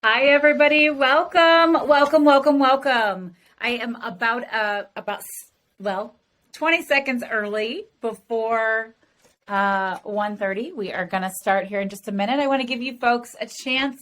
Hi, everybody. Welcome, welcome, welcome, welcome. I am about 20 seconds early before 1:30. We are going to start here in just a minute. I want to give you folks a chance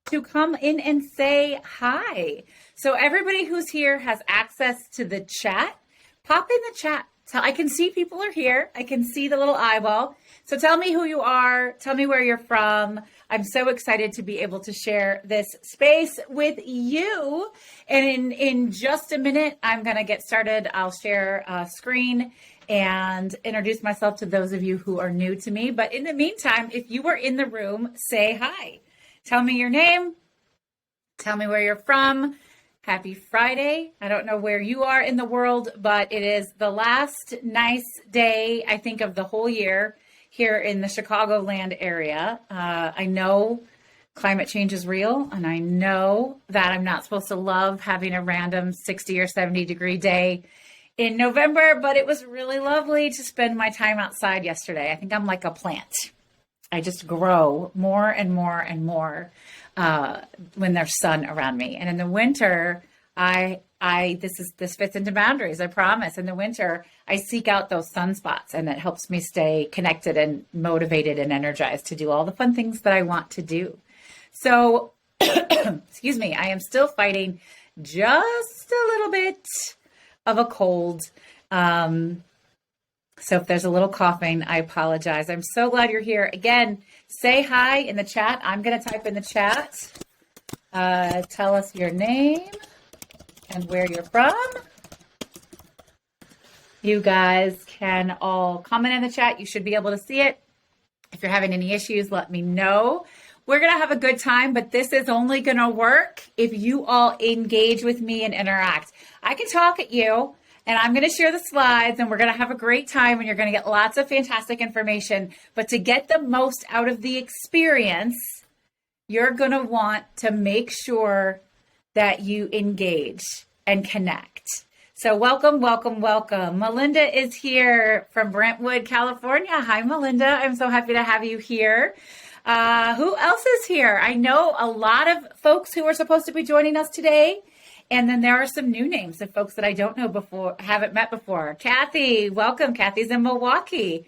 to come in and say hi. So everybody who's here has access to the chat. Pop in the chat. So I can see people are here. I can see the little eyeball. So tell me who you are. Tell me where you're from. I'm so excited to be able to share this space with you. And in just a minute, I'm going to get started. I'll share a screen and introduce myself to those of you who are new to me. But in the meantime, if you are in the room, say hi. Tell me your name. Tell me where you're from. Happy Friday. I don't know where you are in the world, but it is the last nice day, I think, of the whole year here in the Chicagoland area. I know climate change is real, and I know that I'm not supposed to love having a random 60 or 70 degree day in November, but it was really lovely to spend my time outside yesterday. I think I'm like a plant. I just grow more and more and more when there's sun around me. And in the winter, this fits into boundaries, I promise. In the winter, I seek out those sunspots, and it helps me stay connected and motivated and energized to do all the fun things that I want to do. So, excuse me, I am still fighting just a little bit of a cold. So if there's a little coughing, I apologize. I'm so glad you're here. Again, say hi in the chat. I'm going to type in the chat. Tell us your name and where you're from. You guys can all comment in the chat. You should be able to see it. If you're having any issues, let me know. We're going to have a good time, but this is only going to work if you all engage with me and interact. I can talk at you, and I'm going to share the slides, and we're going to have a great time, and you're going to get lots of fantastic information. But to get the most out of the experience, you're going to want to make sure that you engage and connect. So welcome, welcome, welcome. Melinda is here from Brentwood, California. Hi, Melinda. I'm so happy to have you here. Who else is here? I know a lot of folks who are supposed to be joining us today. And then there are some new names of folks that I don't know before, haven't met before. Kathy, welcome. Kathy's in Milwaukee.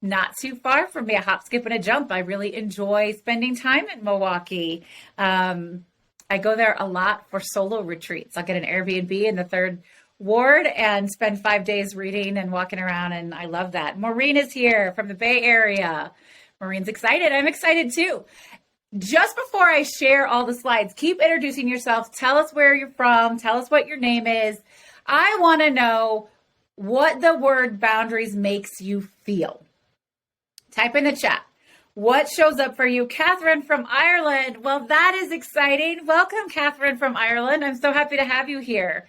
Not too far from me, a hop, skip, and a jump. I really enjoy spending time in Milwaukee. I go there a lot for solo retreats. I'll get an Airbnb in the 3rd Ward and spend 5 days reading and walking around, and I love that. Maureen is here from the Bay Area. Maureen's excited. I'm excited too. Just before I share all the slides, keep introducing yourself. Tell us where you're from. Tell us what your name is. I want to know what the word boundaries makes you feel. Type in the chat. What shows up for you? Catherine from Ireland. Well, that is exciting. Welcome, Catherine from Ireland. I'm so happy to have you here.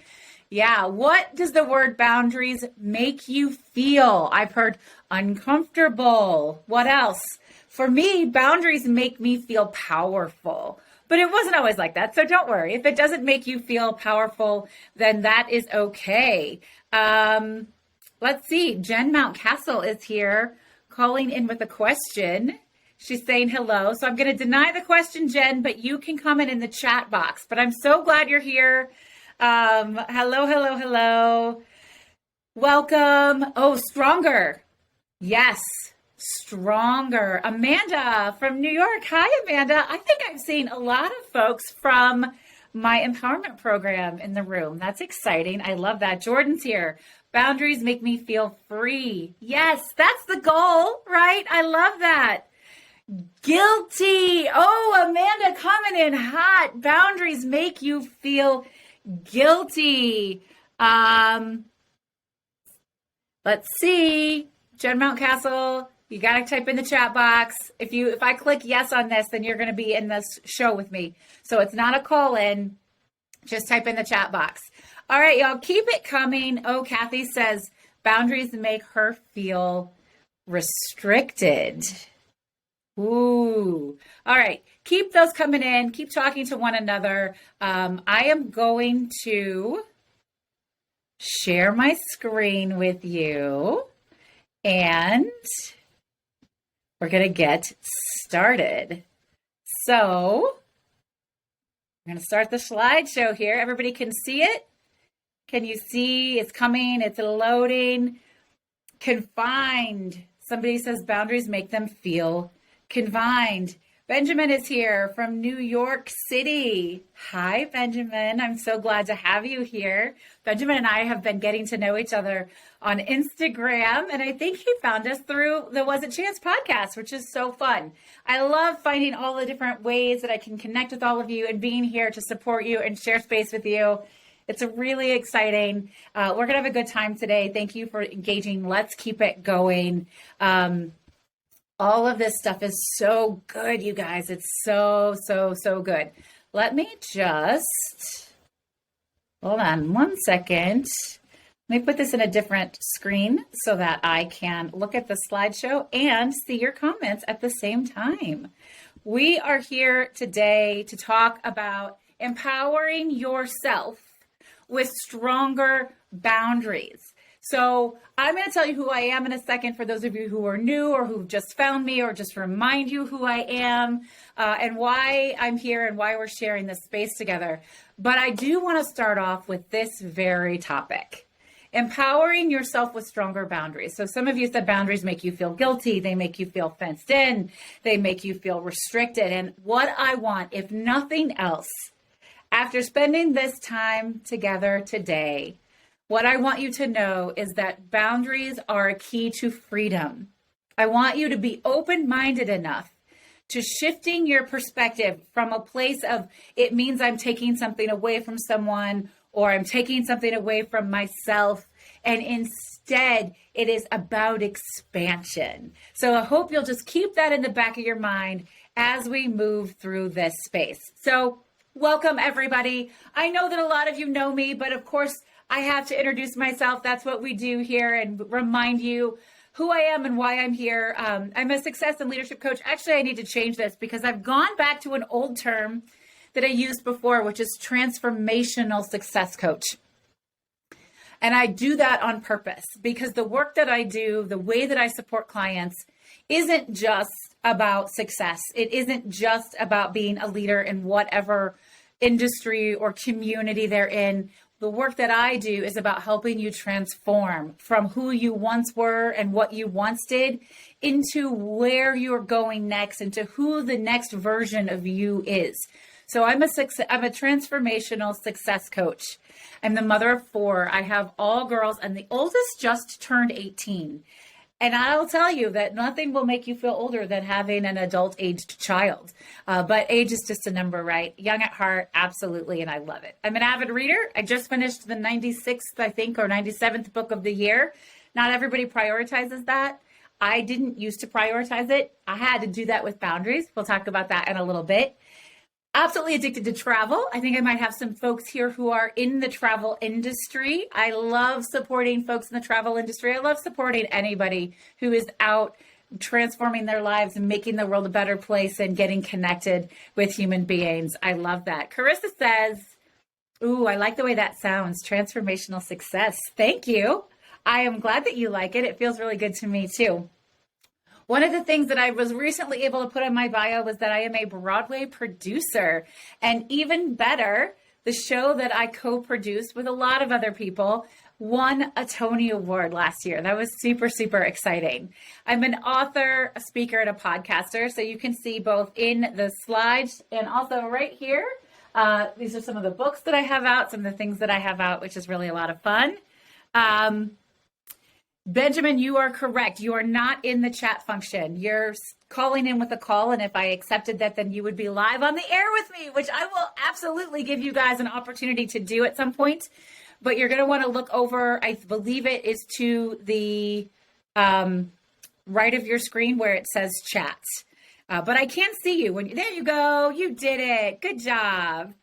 Yeah, what does the word boundaries make you feel? I've heard uncomfortable. What else? For me, boundaries make me feel powerful, but it wasn't always like that. So don't worry. If it doesn't make you feel powerful, then that is okay. Let's see. Jen Mountcastle is here calling in with a question. She's saying hello. So I'm going to deny the question, Jen, but you can comment in the chat box. But I'm so glad you're here. Hello, hello, hello. Welcome. Oh, stronger. Yes. Stronger. Amanda from New York. Hi, Amanda. I think I've seen a lot of folks from my empowerment program in the room. That's exciting. I love that. Jordan's here. Boundaries make me feel free. Yes, that's the goal, right? I love that. Guilty. Oh, Amanda coming in hot. Boundaries make you feel guilty. Let's see. Jen Mountcastle. You got to type in the chat box. If I click yes on this, then you're going to be in this show with me. So it's not a call in. Just type in the chat box. All right, y'all, keep it coming. Oh, Kathy says boundaries make her feel restricted. Ooh. All right. Keep those coming in. Keep talking to one another. I am going to share my screen with you, and we're going to get started. So I'm going to start the slideshow here. Everybody can see it. Can you see it's coming? It's loading. Confined. Somebody says boundaries make them feel confined. Benjamin is here from New York City. Hi, Benjamin. I'm so glad to have you here. Benjamin and I have been getting to know each other on Instagram, and I think he found us through the Was It Chance podcast, which is so fun. I love finding all the different ways that I can connect with all of you and being here to support you and share space with you. It's really exciting. We're going to have a good time today. Thank you for engaging. Let's keep it going. All of this stuff is so good, you guys. It's so good. Let me just, hold on one second. Let me put this in a different screen so that I can look at the slideshow and see your comments at the same time. We are here today to talk about empowering yourself with stronger boundaries. So I'm going to tell you who I am in a second for those of you who are new or who've just found me, or just remind you who I am and why I'm here and why we're sharing this space together. But I do want to start off with this very topic: empowering yourself with stronger boundaries. So some of you said boundaries make you feel guilty. They make you feel fenced in. They make you feel restricted. And what I want, if nothing else, after spending this time together today, what I want you to know is that boundaries are a key to freedom. I want you to be open-minded enough to shifting your perspective from a place of it means I'm taking something away from someone or I'm taking something away from myself, and instead it is about expansion. So I hope you'll just keep that in the back of your mind as we move through this space. So welcome, everybody. I know that a lot of you know me, but of course, I have to introduce myself. That's what we do here, and remind you who I am and why I'm here. I'm a success and leadership coach. Actually, I need to change this because I've gone back to an old term that I used before, which is Transformational Success Coach. And I do that on purpose because the work that I do, the way that I support clients, isn't just about success. It isn't just about being a leader in whatever industry or community they're in. The work that I do is about helping you transform from who you once were and what you once did into where you're going next, into who the next version of you is. So I'm a transformational success coach. I'm the mother of 4. I have all girls, and the oldest just turned 18. And I'll tell you that nothing will make you feel older than having an adult-aged child. But age is just a number, right? Young at heart, absolutely, and I love it. I'm an avid reader. I just finished the 96th, I think, or 97th book of the year. Not everybody prioritizes that. I didn't used to prioritize it. I had to do that with boundaries. We'll talk about that in a little bit. Absolutely addicted to travel. I think I might have some folks here who are in the travel industry. I love supporting folks in the travel industry. I love supporting anybody who is out transforming their lives and making the world a better place and getting connected with human beings. I love that. Carissa says, ooh, I like the way that sounds. Transformational success. Thank you. I am glad that you like it. It feels really good to me too. One of the things that I was recently able to put on my bio was that I am a Broadway producer. And even better, the show that I co-produced with a lot of other people won a Tony Award last year. That was super exciting. I'm an author, a speaker, and a podcaster. So you can see both in the slides and also right here. These are some of the books that I have out, some of the things that I have out, which is really a lot of fun. Benjamin, you are correct. You are not in the chat function. You're calling in with a call, and if I accepted that, then you would be live on the air with me, which I will absolutely give you guys an opportunity to do at some point. But you're going to want to look over, I believe it is to the right of your screen where it says chat. But I can't see you. There you go. You did it. Good job.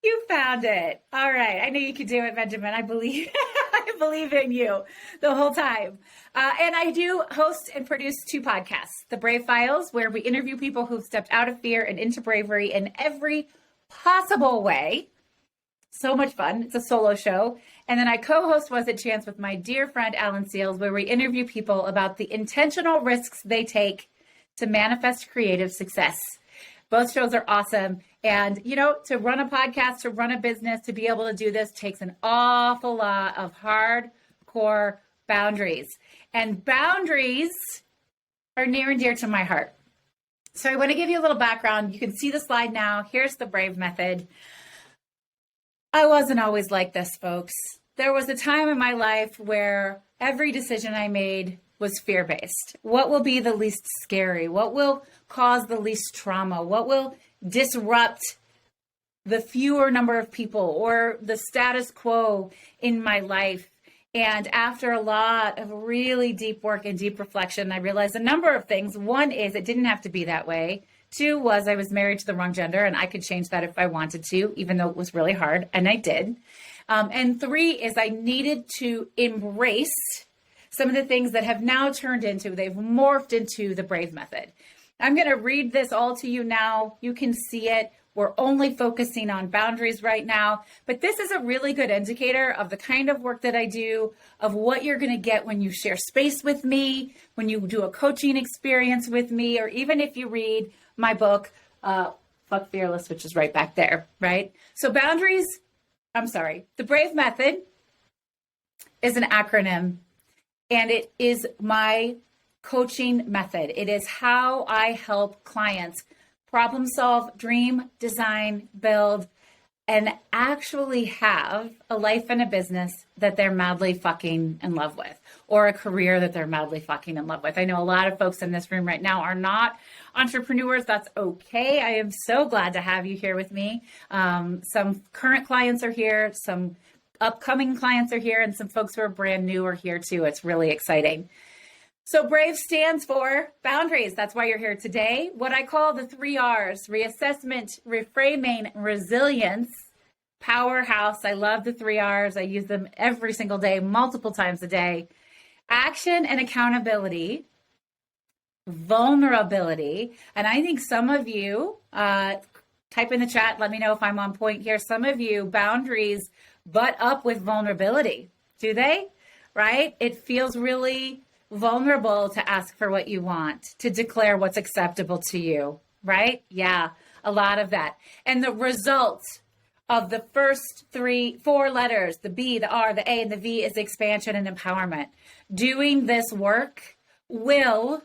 You found it. All right. I knew you could do it, Benjamin. I believe I believe in you the whole time. And I do host and produce 2 podcasts. The Brave Files, where we interview people who've stepped out of fear and into bravery in every possible way. So much fun. It's a solo show. And then I co-host Was It Chance with my dear friend, Alan Seals, where we interview people about the intentional risks they take to manifest creative success. Both shows are awesome. And, to run a podcast, to run a business, to be able to do this takes an awful lot of hardcore boundaries. And boundaries are near and dear to my heart. So I want to give you a little background. You can see the slide now. Here's the Brave method. I wasn't always like this, folks. There was a time in my life where every decision I made was fear-based. What will be the least scary? What will cause the least trauma? What will disrupt the fewer number of people or the status quo in my life? And after a lot of really deep work and deep reflection, I realized a number of things. One is it didn't have to be that way. Two was I was married to the wrong gender and I could change that if I wanted to, even though it was really hard, and I did. And three is I needed to embrace some of the things that have now they've morphed into the Brave method. I'm going to read this all to you now. You can see it. We're only focusing on boundaries right now, but this is a really good indicator of the kind of work that I do, of what you're going to get when you share space with me, when you do a coaching experience with me, or even if you read my book, Fuck Fearless, which is right back there, right? So the Brave method is an acronym, and it is my coaching method. It is how I help clients problem solve, dream, design, build, and actually have a life and a business that they're madly fucking in love with, or a career that they're madly fucking in love with. I know a lot of folks in this room right now are not entrepreneurs. That's okay. I am so glad to have you here with me. Some current clients are here, some upcoming clients are here, and some folks who are brand new are here too. It's really exciting. So Brave stands for boundaries. That's why you're here today. What I call the 3 R's: reassessment, reframing, resilience. Powerhouse. I love the 3 R's. I use them every single day, multiple times a day. Action and accountability. Vulnerability. And I think some of you, type in the chat, let me know if I'm on point here. Some of you, boundaries butt up with vulnerability. Do they? Right? It feels really vulnerable to ask for what you want, to declare what's acceptable to you, right? Yeah, a lot of that. And the result of the first 4 letters, the B, the R, the A, and the V, is expansion and empowerment. Doing this work will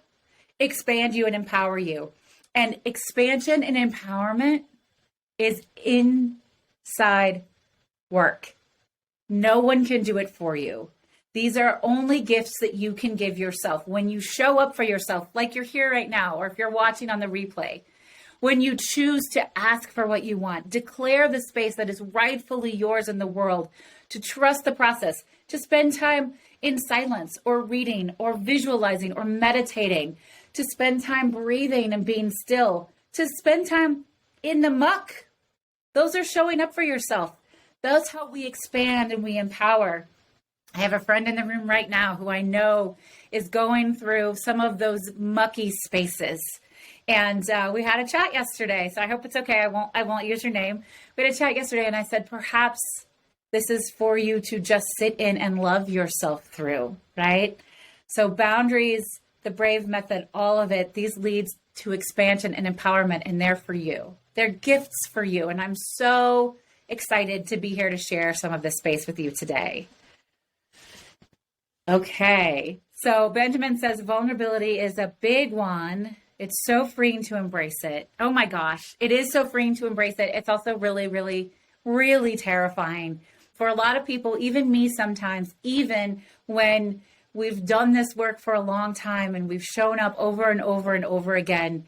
expand you and empower you. And expansion and empowerment is inside work. No one can do it for you. These are only gifts that you can give yourself. When you show up for yourself, like you're here right now, or if you're watching on the replay, when you choose to ask for what you want, declare the space that is rightfully yours in the world, to trust the process, to spend time in silence or reading or visualizing or meditating, to spend time breathing and being still, to spend time in the muck. Those are showing up for yourself. That's how we expand and we empower. I have a friend in the room right now who I know is going through some of those mucky spaces. And we had a chat yesterday, so I hope it's okay. I won't use your name. We had a chat yesterday, and I said, perhaps this is for you to just sit in and love yourself through, right? So boundaries, the Brave method, all of it, these leads to expansion and empowerment, and they're for you. They're gifts for you, and I'm so excited to be here to share some of this space with you today. Okay, so Benjamin says vulnerability is a big one. It's so freeing to embrace it. Oh my gosh, it is so freeing to embrace it. It's also really, really, really terrifying for a lot of people, even me sometimes, even when we've done this work for a long time and we've shown up over and over and over again.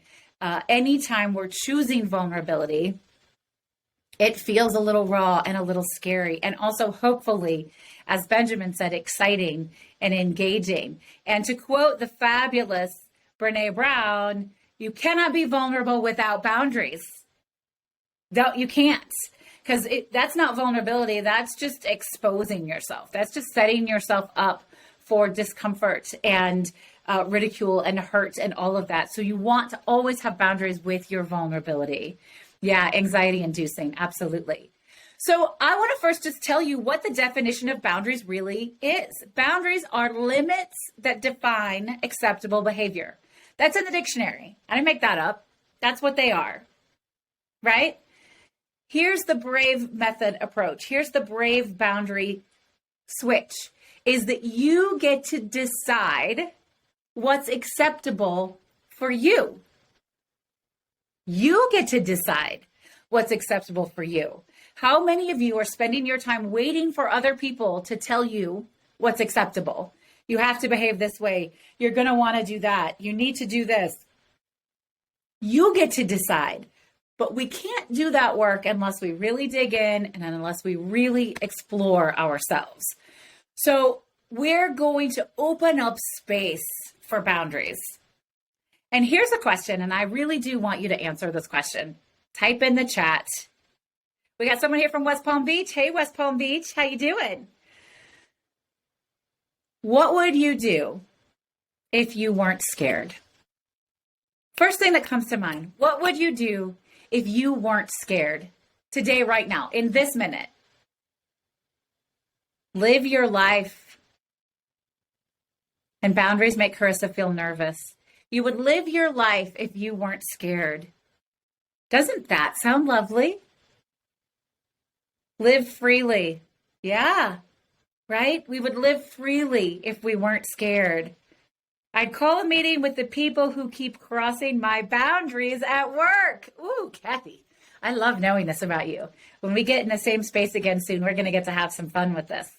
Anytime we're choosing vulnerability, it feels a little raw and a little scary, and also hopefully, as Benjamin said, exciting and engaging. And to quote the fabulous Brene Brown, you cannot be vulnerable without boundaries. You can't, because that's not vulnerability. That's just exposing yourself. That's just setting yourself up for discomfort and ridicule and hurt and all of that. So you want to always have boundaries with your vulnerability. Yeah, anxiety inducing. Absolutely. So I want to first just tell you what the definition of boundaries really is. Boundaries are limits that define acceptable behavior. That's in the dictionary. I didn't make that up. That's what they are. right? Here's the brave method approach. Here's the brave boundary switch, is that you get to decide what's acceptable for you. You get to decide what's acceptable for you. How many of you are spending your time waiting for other people to tell you what's acceptable? You have to behave this way. You're going to want to do that. You need to do this. You get to decide. But we can't do that work unless we really dig in and unless we really explore ourselves. So we're going to open up space for boundaries. And here's a question, and I really do want you to answer this question. Type in the chat. We got someone here from West Palm Beach. Hey, West Palm Beach, how you doing? What would you do if you weren't scared? First thing that comes to mind, what would you do if you weren't scared today, right now, in this minute? Live your life. And boundaries make Carissa feel nervous. You would live your life if you weren't scared. Doesn't that sound lovely? Live freely. Yeah, right? We would live freely if we weren't scared. I'd call a meeting with the people who keep crossing my boundaries at work. Ooh, Kathy, I love knowing this about you. When we get in the same space again soon, we're going to get to have some fun with this.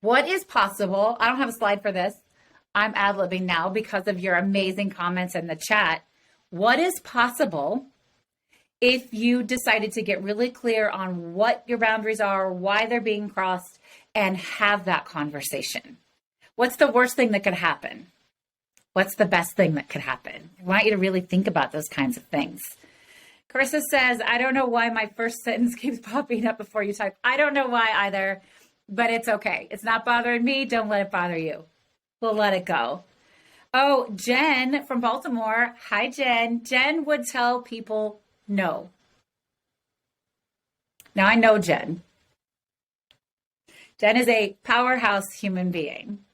What is possible? I don't have a slide for this. I'm ad-libbing now because of your amazing comments in the chat. What is possible if you decided to get really clear on what your boundaries are, why they're being crossed, and have that conversation? What's the worst thing that could happen? What's the best thing that could happen? I want you to really think about those kinds of things. Carissa says, I don't know why my first sentence keeps popping up before you type. I don't know why either, but it's okay. It's not bothering me. Don't let it bother you. We'll let it go. Oh, Jen from Baltimore. Hi, Jen. Jen would tell people no. Now, I know Jen. Jen is a powerhouse human being.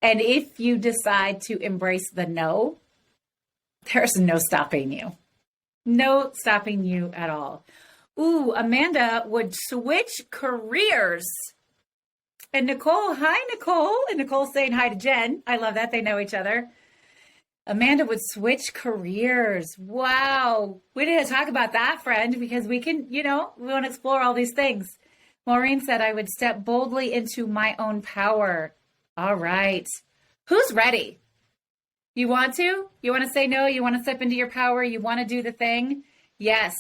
And if you decide to embrace the no, there's no stopping you. No stopping you at all. Ooh, Amanda would switch careers. And Nicole, hi, Nicole. And Nicole's saying hi to Jen. I love that. They know each other. Amanda would switch careers. Wow. We need to talk about that, friend, because we can, we want to explore all these things. Maureen said, I would step boldly into my own power. All right. Who's ready? You want to? You want to say no? You want to step into your power? You want to do the thing? Yes.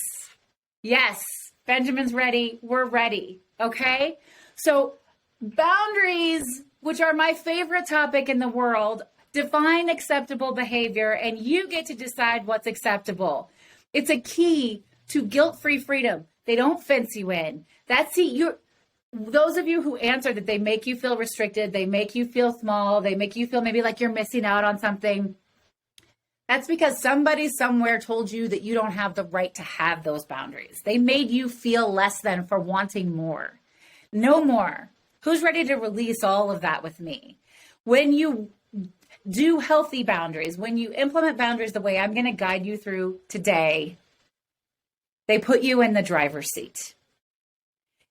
Yes. Benjamin's ready. We're ready. Okay? So boundaries, which are my favorite topic in the world, define acceptable behavior, and you get to decide what's acceptable. It's a key to guilt-free freedom. They don't fence you in. Those of you who answer that they make you feel restricted, they make you feel small, they make you feel maybe like you're missing out on something. That's because somebody somewhere told you that you don't have the right to have those boundaries. They made you feel less than for wanting more. No more. Who's ready to release all of that with me? When you do healthy boundaries, when you implement boundaries the way I'm going to guide you through today, they put you in the driver's seat.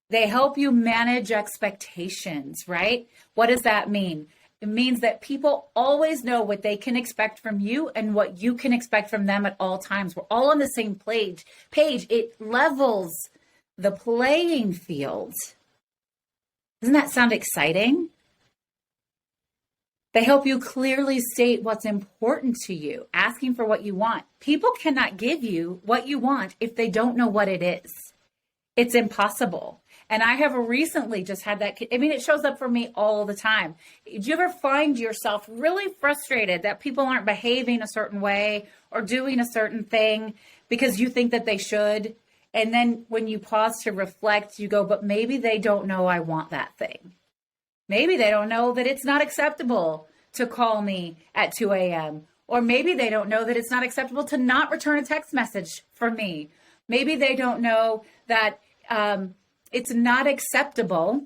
They help you manage expectations, right? What does that mean? It means that people always know what they can expect from you and what you can expect from them at all times. We're all on the same page. It levels the playing field. Doesn't that sound exciting? They help you clearly state what's important to you, asking for what you want. People cannot give you what you want if they don't know what it is. It's impossible. And I have recently just had that. It shows up for me all the time. Do you ever find yourself really frustrated that people aren't behaving a certain way or doing a certain thing because you think that they should? And then when you pause to reflect, you go, but maybe they don't know I want that thing. Maybe they don't know that it's not acceptable to call me at 2 a.m. Or maybe they don't know that it's not acceptable to not return a text message from me. Maybe they don't know that it's not acceptable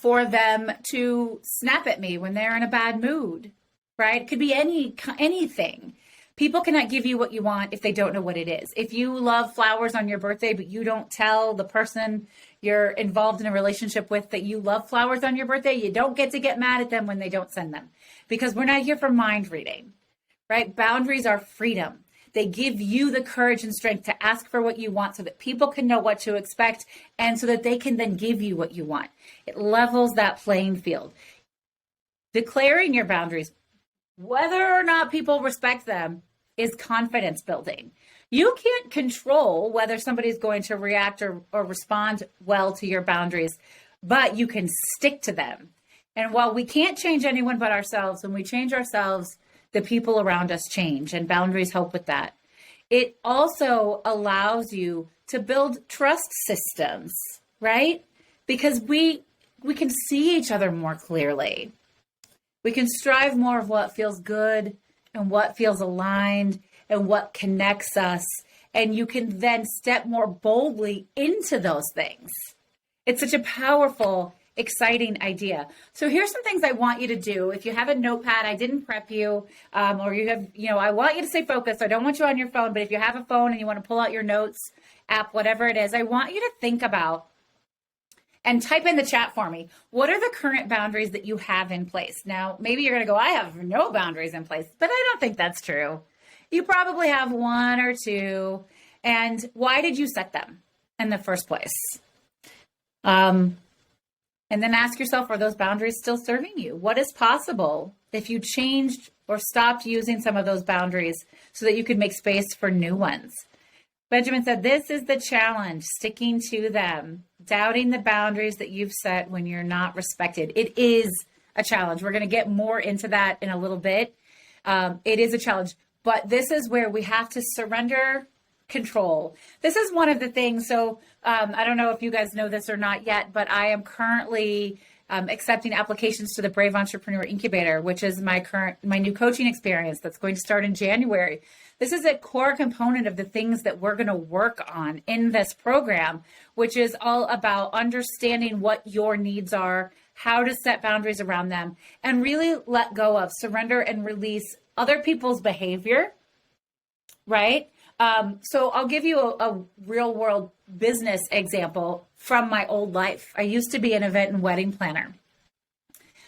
for them to snap at me when they're in a bad mood, right? It could be anything. People cannot give you what you want if they don't know what it is. If you love flowers on your birthday, but you don't tell the person you're involved in a relationship with that you love flowers on your birthday, you don't get to get mad at them when they don't send them, because we're not here for mind reading, right? Boundaries are freedom. They give you the courage and strength to ask for what you want so that people can know what to expect and so that they can then give you what you want. It levels that playing field. Declaring your boundaries, whether or not people respect them, is confidence building. You can't control whether somebody's going to react or respond well to your boundaries, but you can stick to them. And while we can't change anyone but ourselves, when we change ourselves, the people around us change, and boundaries help with that. It also allows you to build trust systems, right? Because we can see each other more clearly. We can strive more of what feels good and what feels aligned and what connects us. And you can then step more boldly into those things. It's such a powerful, exciting idea. So here's some things I want you to do. If you have a notepad, I didn't prep you, or you have, I want you to stay focused. I don't want you on your phone, but if you have a phone and you want to pull out your notes app, whatever it is, I want you to think about and type in the chat for me. What are the current boundaries that you have in place? Now, maybe you're going to go, I have no boundaries in place, but I don't think that's true. You probably have one or two. And why did you set them in the first place? And then ask yourself, are those boundaries still serving you? What is possible if you changed or stopped using some of those boundaries so that you could make space for new ones? Benjamin said, this is the challenge, sticking to them, doubting the boundaries that you've set when you're not respected. It is a challenge. We're going to get more into that in a little bit. It is a challenge, but this is where we have to surrender control. This is one of the things. So I don't know if you guys know this or not yet, but I am currently accepting applications to the Brave Entrepreneur Incubator, which is my new coaching experience that's going to start in January. This is a core component of the things that we're going to work on in this program, which is all about understanding what your needs are, how to set boundaries around them, and really let go of, surrender and release other people's behavior, right? So I'll give you a real world business example from my old life. I used to be an event and wedding planner.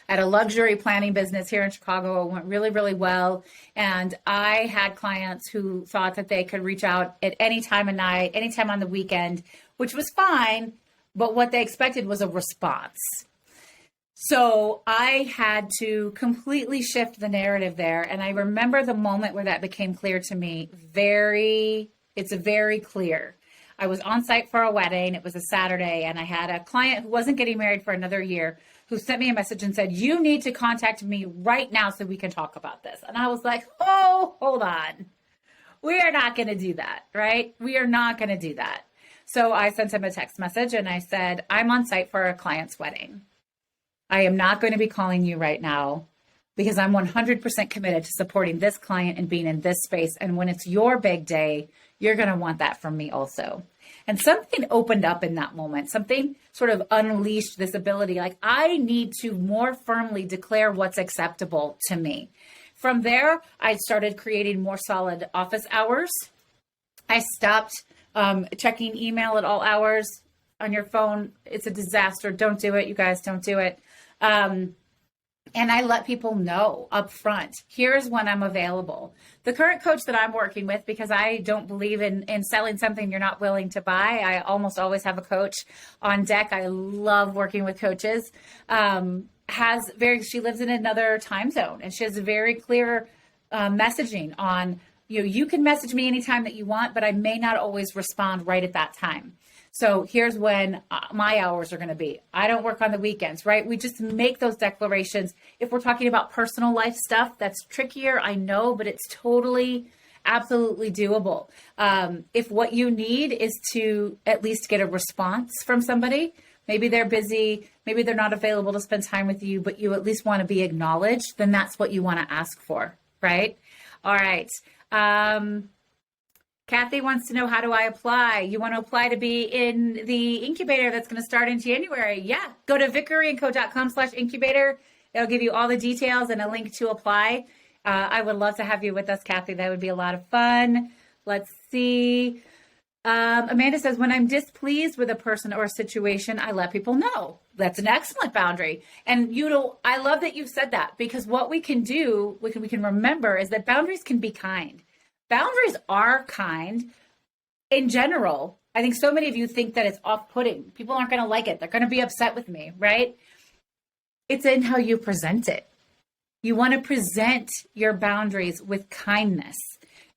I had a luxury planning business here in Chicago. It went really, really well. And I had clients who thought that they could reach out at any time of night, anytime on the weekend, which was fine. But what they expected was a response. So I had to completely shift the narrative there. And I remember the moment where that became clear to me. It's very clear. I was on site for a wedding. It was a Saturday, and I had a client who wasn't getting married for another year who sent me a message and said, you need to contact me right now so we can talk about this. And I was like, oh, hold on. We are not going to do that, right? We are not going to do that. So I sent him a text message and I said, I'm on site for a client's wedding. I am not going to be calling you right now because I'm 100% committed to supporting this client and being in this space. And when it's your big day, you're going to want that from me also. And something opened up in that moment. Something sort of unleashed this ability. Like, I need to more firmly declare what's acceptable to me. From there, I started creating more solid office hours. I stopped checking email at all hours on your phone. It's a disaster. Don't do it. You guys, don't do it. And I let people know up front, here's when I'm available. The current coach that I'm working with, because I don't believe in selling something you're not willing to buy, I almost always have a coach on deck. I love working with coaches. She lives in another time zone, and she has a very clear messaging on, you can message me anytime that you want, but I may not always respond right at that time. So here's when my hours are going to be. I don't work on the weekends, right? We just make those declarations. If we're talking about personal life stuff, that's trickier, I know, but it's totally, absolutely doable. If what you need is to at least get a response from somebody, maybe they're busy, maybe they're not available to spend time with you, but you at least want to be acknowledged, then that's what you want to ask for, right? All right. Kathy wants to know, how do I apply? You want to apply to be in the incubator that's going to start in January? Yeah, go to vickeryandco.com/incubator. It'll give you all the details and a link to apply. I would love to have you with us, Kathy. That would be a lot of fun. Let's see. Amanda says, when I'm displeased with a person or a situation, I let people know. That's an excellent boundary. And I love that you said that, because what we can do, we can remember, is that boundaries can be kind. Boundaries are kind in general. I think so many of you think that it's off-putting. People aren't going to like it. They're going to be upset with me, right? It's in how you present it. You want to present your boundaries with kindness.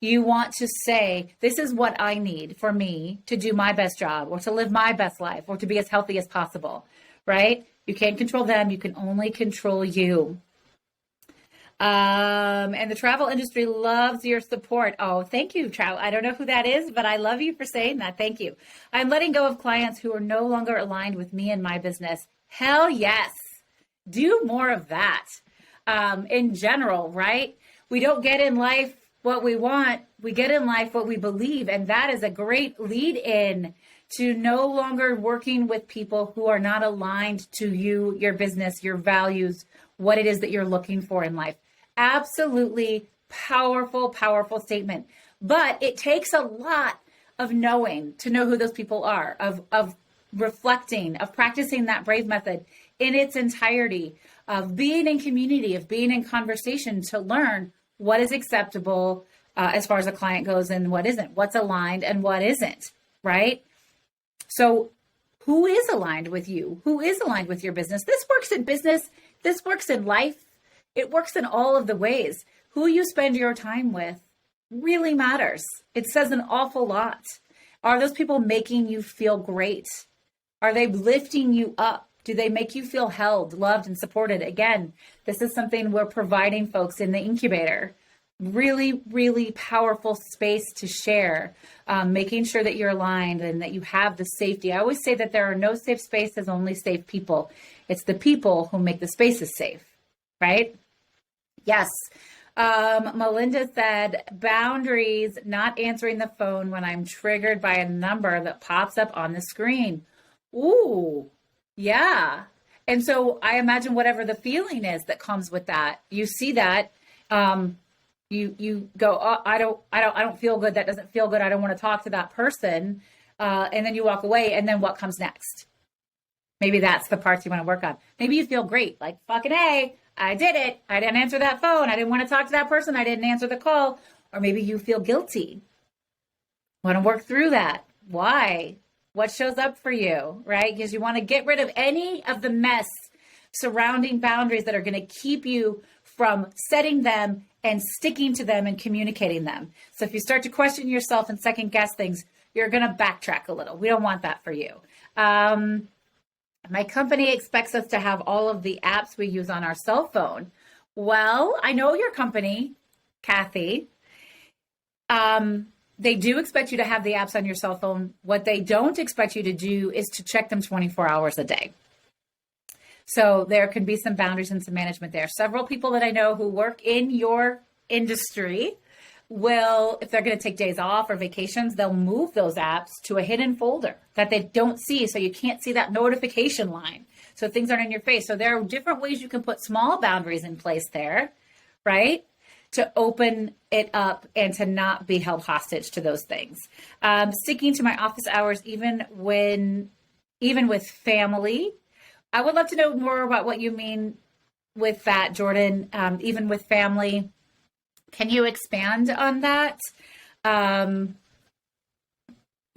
You want to say, this is what I need for me to do my best job, or to live my best life, or to be as healthy as possible, right? You can't control them. You can only control you. And the travel industry loves your support. Oh, thank you, travel. I don't know who that is, but I love you for saying that. Thank you. I'm letting go of clients who are no longer aligned with me and my business. Hell yes. Do more of that. In general, right? We don't get in life what we want. We get in life what we believe. And that is a great lead in to no longer working with people who are not aligned to you, your business, your values, what it is that you're looking for in life. Absolutely powerful, powerful statement. But it takes a lot of knowing to know who those people are, of reflecting, of practicing that brave method in its entirety, of being in community, of being in conversation to learn what is acceptable as far as a client goes and what isn't, what's aligned and what isn't, right? So who is aligned with you? Who is aligned with your business? This works in business. This works in life. It works in all of the ways. Who you spend your time with really matters. It says an awful lot. Are those people making you feel great? Are they lifting you up? Do they make you feel held, loved, and supported? Again, this is something we're providing folks in the incubator. Really, really powerful space to share, making sure that you're aligned and that you have the safety. I always say that there are no safe spaces, only safe people. It's the people who make the spaces safe, right? Yes. Melinda said, boundaries, not answering the phone when I'm triggered by a number that pops up on the screen. Ooh, yeah. And so I imagine whatever the feeling is that comes with that, you see that, you go, oh, I don't feel good. That doesn't feel good. I don't want to talk to that person. And then you walk away. And then what comes next? Maybe that's the parts you want to work on. Maybe you feel great. Like, fucking A, I did it. I didn't answer that phone. I didn't want to talk to that person. I didn't answer the call. Or maybe you feel guilty. Want to work through that. Why? What shows up for you, right? Because you want to get rid of any of the mess surrounding boundaries that are going to keep you from setting them and sticking to them and communicating them. So if you start to question yourself and second guess things, you're going to backtrack a little. We don't want that for you. My company expects us to have all of the apps we use on our cell phone. Well, I know your company, Kathy. They do expect you to have the apps on your cell phone. What they don't expect you to do is to check them 24 hours a day. So there can be some boundaries and some management there. Several people that I know who work in your industry will, if they're going to take days off or vacations, they'll move those apps to a hidden folder that they don't see. So you can't see that notification line. So things aren't in your face. So there are different ways you can put small boundaries in place there, right? To open it up and to not be held hostage to those things. Sticking to my office hours, even with family. I would love to know more about what you mean with that, Jordan, even with family. Can you expand on that?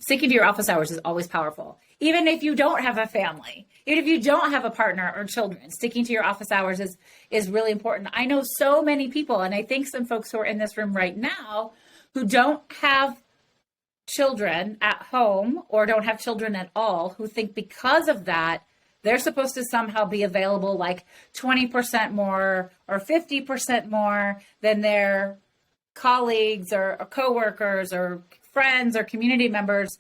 Sticking to your office hours is always powerful. Even if you don't have a family, even if you don't have a partner or children, sticking to your office hours is really important. I know so many people, and I think some folks who are in this room right now who don't have children at home or don't have children at all, who think because of that, they're supposed to somehow be available like 20% more or 50% more than their colleagues or coworkers or friends or community members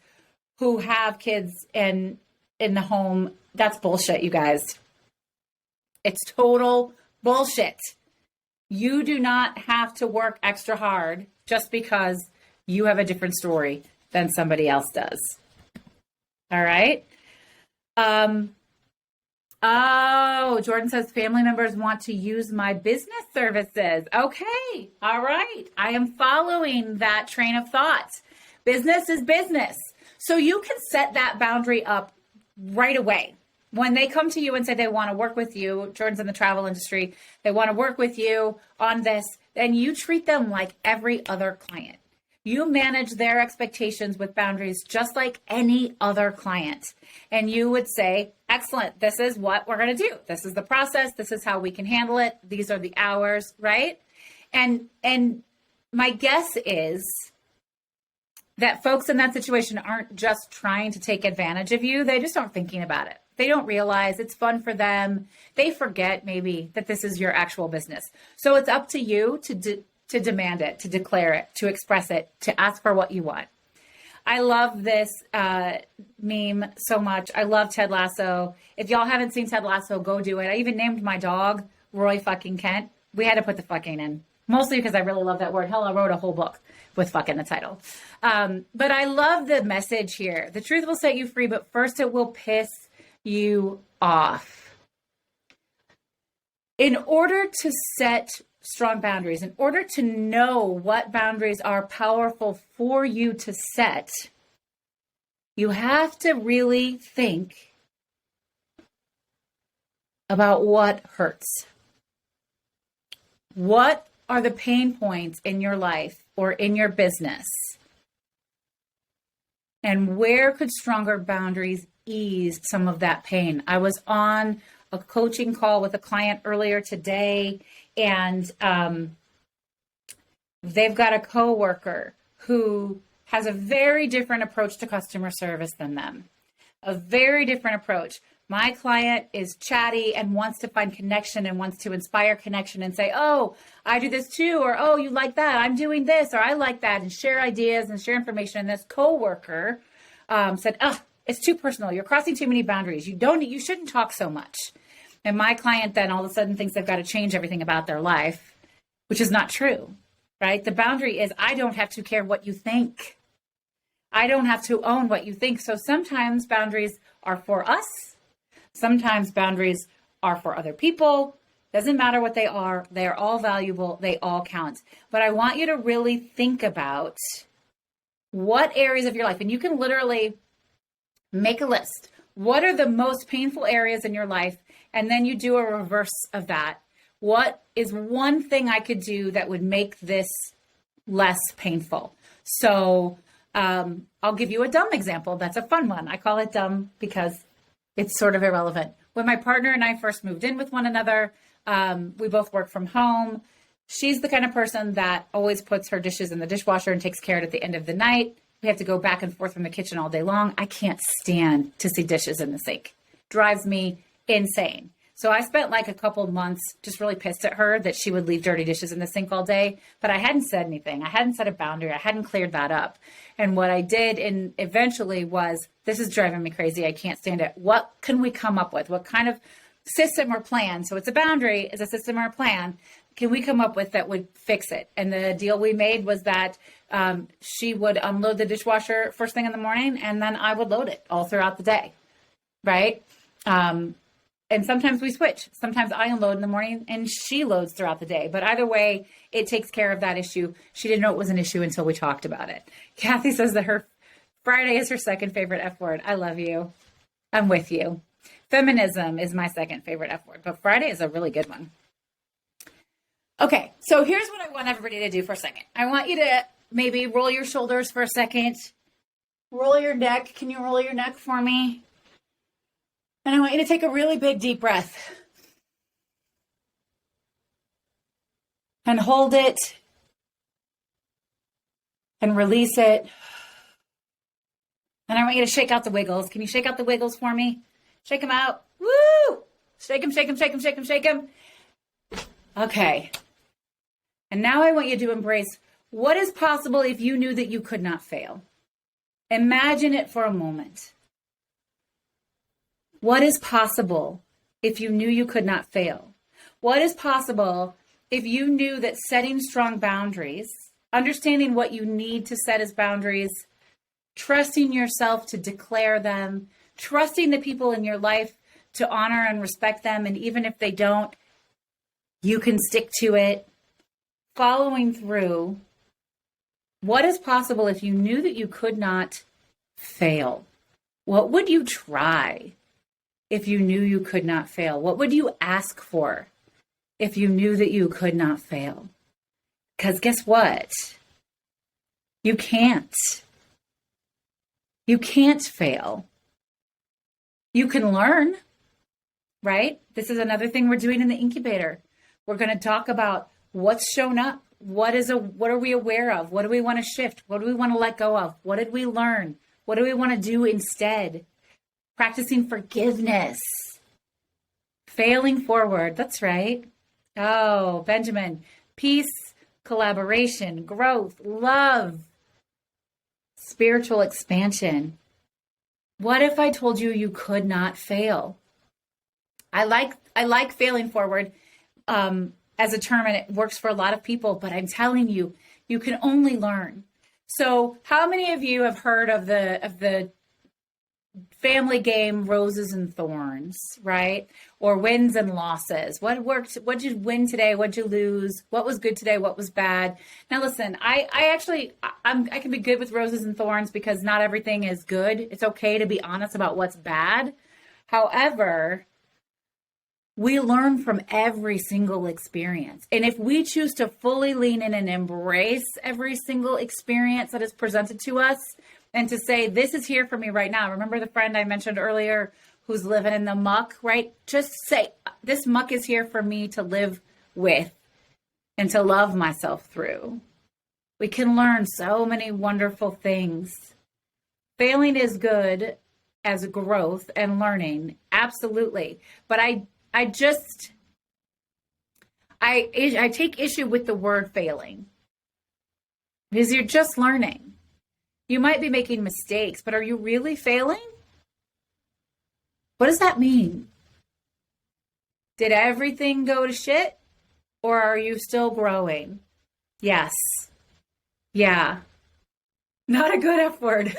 who have kids in the home. That's bullshit, you guys. It's total bullshit. You do not have to work extra hard just because you have a different story than somebody else does. All right. Oh, Jordan says family members want to use my business services. Okay. All right. I am following that train of thought. Business is business. So you can set that boundary up right away. When they come to you and say they want to work with you, Jordan's in the travel industry, they want to work with you on this, then you treat them like every other client. You manage their expectations with boundaries just like any other client. And you would say, excellent, this is what we're going to do. This is the process. This is how we can handle it. These are the hours, right? And my guess is that folks in that situation aren't just trying to take advantage of you. They just aren't thinking about it. They don't realize it's fun for them. They forget maybe that this is your actual business. So it's up to you to demand it, to declare it, to express it, to ask for what you want. I love this meme so much. I love Ted Lasso. If y'all haven't seen Ted Lasso, go do it. I even named my dog Roy fucking Kent. We had to put the fucking in, mostly because I really love that word. Hell, I wrote a whole book with fuck in the title. But I love the message here. The truth will set you free, but first it will piss you off. In order to set strong boundaries, in order to know what boundaries are powerful for you to set, you have to really think about what hurts. What are the pain points in your life or in your business? And where could stronger boundaries ease some of that pain? I was on a coaching call with a client earlier today, and they've got a coworker who has a very different approach to customer service than them. A very different approach. My client is chatty and wants to find connection and wants to inspire connection and say, oh, I do this too, or oh, you like that, I'm doing this, or I like that, and share ideas and share information. And this coworker said, oh, it's too personal. You're crossing too many boundaries. You shouldn't talk so much. And my client then all of a sudden thinks they've got to change everything about their life, which is not true, right? The boundary is I don't have to care what you think. I don't have to own what you think. So sometimes boundaries are for us. Sometimes boundaries are for other people. Doesn't matter what they are. They are all valuable. They all count. But I want you to really think about what areas of your life, and you can literally make a list. What are the most painful areas in your life? And then you do a reverse of that. What is one thing I could do that would make this less painful? So I'll give you a dumb example. That's a fun one. I call it dumb because it's sort of irrelevant. When my partner and I first moved in with one another, we both work from home. She's the kind of person that always puts her dishes in the dishwasher and takes care of it at the end of the night. We have to go back and forth from the kitchen all day long. I can't stand to see dishes in the sink. Drives me insane. So I spent like a couple months just really pissed at her that she would leave dirty dishes in the sink all day, but I hadn't said anything. I hadn't set a boundary. I hadn't cleared that up. And what I did and eventually was, this is driving me crazy. I can't stand it. What can we come up with? What kind of system or plan? So it's a boundary, it's a system or a plan. Can we come up with that would fix it? And the deal we made was that she would unload the dishwasher first thing in the morning, and then I would load it all throughout the day, right? And sometimes we switch. Sometimes I unload in the morning and she loads throughout the day. But either way, it takes care of that issue. She didn't know it was an issue until we talked about it. Kathy says that her Friday is her second favorite F word. I love you. I'm with you. Feminism is my second favorite F word, but Friday is a really good one. Okay, so here's what I want everybody to do for a second. I want you to maybe roll your shoulders for a second. Roll your neck. Can you roll your neck for me? And I want you to take a really big, deep breath. And hold it. And release it. And I want you to shake out the wiggles. Can you shake out the wiggles for me? Shake them out. Woo! Shake them, shake them, shake them, shake them, shake them. Okay. And now I want you to embrace what is possible if you knew that you could not fail. Imagine it for a moment. What is possible if you knew you could not fail? What is possible if you knew that setting strong boundaries, understanding what you need to set as boundaries, trusting yourself to declare them, trusting the people in your life to honor and respect them. And even if they don't, you can stick to it. Following through. What is possible if you knew that you could not fail? What would you try if you knew you could not fail? What would you ask for if you knew that you could not fail? Because guess what? You can't. You can't fail. You can learn, right? This is another thing we're doing in the incubator. We're going to talk about what's shown up. What are we aware of? What do we want to shift? What do we want to let go of? What did we learn? What do we want to do instead? Practicing forgiveness. Failing forward. That's right. Oh, Benjamin. Peace, collaboration, growth, love, spiritual expansion. What if I told you you could not fail? I like failing forward as a term, and it works for a lot of people, but I'm telling you, you can only learn. So how many of you have heard of the family game Roses and Thorns, right? Or wins and losses. What worked? What did you win today? What did you lose? What was good today? What was bad? Now listen, I can be good with roses and thorns because not everything is good. It's okay to be honest about what's bad. However, we learn from every single experience. And if we choose to fully lean in and embrace every single experience that is presented to us and to say, this is here for me right now. Remember the friend I mentioned earlier who's living in the muck, right? Just say, this muck is here for me to live with and to love myself through. We can learn so many wonderful things. Failing is good as growth and learning. Absolutely. But I take issue with the word failing because you're just learning. You might be making mistakes, but are you really failing? What does that mean? Did everything go to shit, or are you still growing? Yes. Yeah. Not a good F word.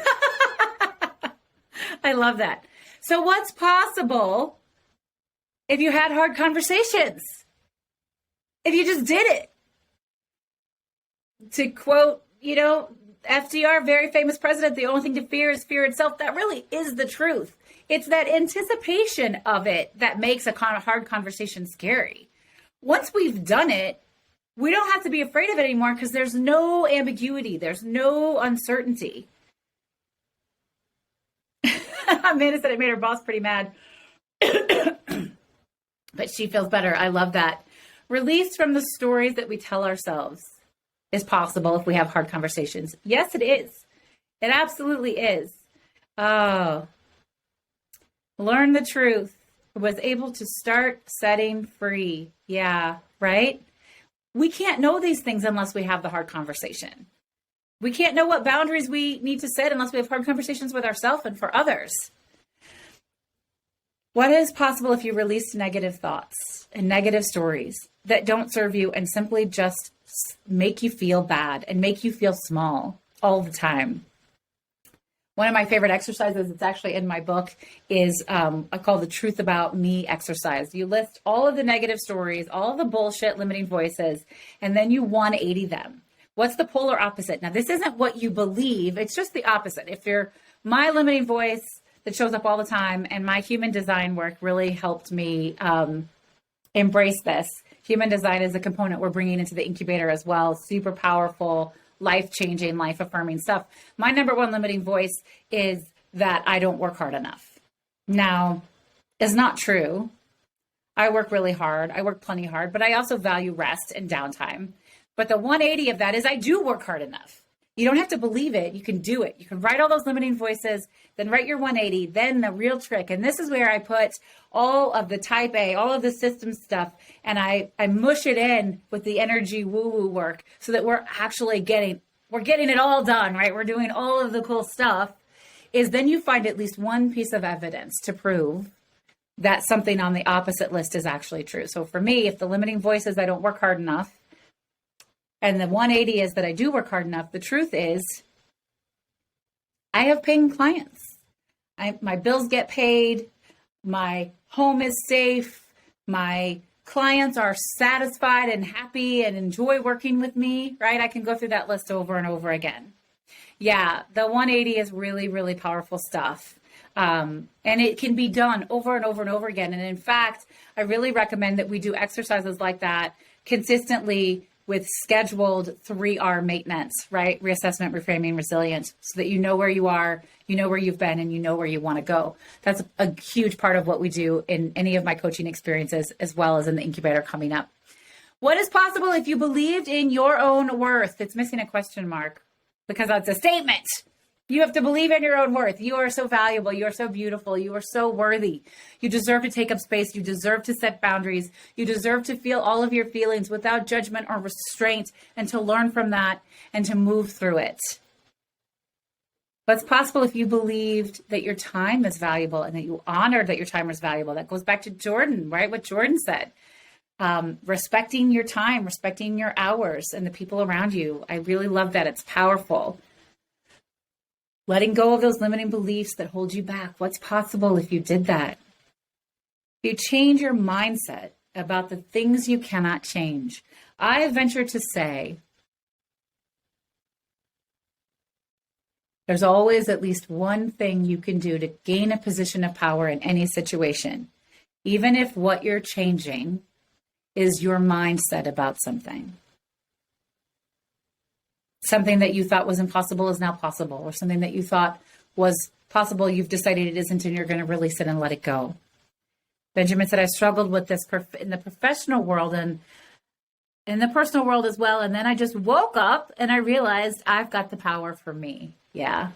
I love that. So what's possible if you had hard conversations? If you just did it? To quote, FDR, very famous president, the only thing to fear is fear itself. That really is the truth. It's that anticipation of it that makes a hard conversation scary. Once we've done it, we don't have to be afraid of it anymore because there's no ambiguity. There's no uncertainty. Amanda said it made her boss pretty mad. But she feels better. I love that. Release from the stories that we tell ourselves is possible if we have hard conversations. Yes, it is. It absolutely is. Oh, learn the truth. Was able to start setting free. Yeah, right? We can't know these things unless we have the hard conversation. We can't know what boundaries we need to set unless we have hard conversations with ourselves and for others. What is possible if you release negative thoughts and negative stories that don't serve you and simply just make you feel bad and make you feel small all the time? One of my favorite exercises, it's actually in my book, is I call the Truth About Me exercise. You list all of the negative stories, all of the bullshit limiting voices, and then you 180 them. What's the polar opposite? Now, this isn't what you believe. It's just the opposite. If you're my limiting voice that shows up all the time, and my human design work really helped me embrace this. Human design is a component we're bringing into the incubator as well. Super powerful, life-changing, life-affirming stuff. My number one limiting voice is that I don't work hard enough. Now, it's not true. I work really hard. I work plenty hard, but I also value rest and downtime. But the 180 of that is I do work hard enough. You don't have to believe it. You can do it. You can write all those limiting voices, then write your 180, then the real trick. And this is where I put all of the type A, all of the system stuff, and I mush it in with the energy woo-woo work so that we're actually getting it all done, right? We're doing all of the cool stuff. Is then you find at least one piece of evidence to prove that something on the opposite list is actually true. So for me, if the limiting voice is I don't work hard enough, and the 180 is that I do work hard enough, the truth is I have paying clients. My bills get paid. My home is safe, my clients are satisfied and happy and enjoy working with me, right? I can go through that list over and over again. Yeah, the 180 is really, really powerful stuff. And it can be done over and over and over again. And in fact, I really recommend that we do exercises like that consistently with scheduled 3R maintenance, right? Reassessment, reframing, resilience, so that you know where you are, you know where you've been, and you know where you want to go. That's a huge part of what we do in any of my coaching experiences, as well as in the incubator coming up. What is possible if you believed in your own worth? It's missing a question mark because that's a statement. You have to believe in your own worth. You are so valuable. You are so beautiful. You are so worthy. You deserve to take up space. You deserve to set boundaries. You deserve to feel all of your feelings without judgment or restraint, and to learn from that and to move through it. What's possible if you believed that your time is valuable and that you honored that your time is valuable? That goes back to Jordan, right? What Jordan said. Respecting your time, respecting your hours and the people around you. I really love that. It's powerful. Letting go of those limiting beliefs that hold you back. What's possible if you did that? If you change your mindset about the things you cannot change, I venture to say there's always at least one thing you can do to gain a position of power in any situation, even if what you're changing is your mindset about something. Something that you thought was impossible is now possible, or something that you thought was possible, you've decided it isn't, and you're going to release it and let it go. Benjamin said, I struggled with this in the professional world and in the personal world as well. And then I just woke up and I realized I've got the power for me. Yeah.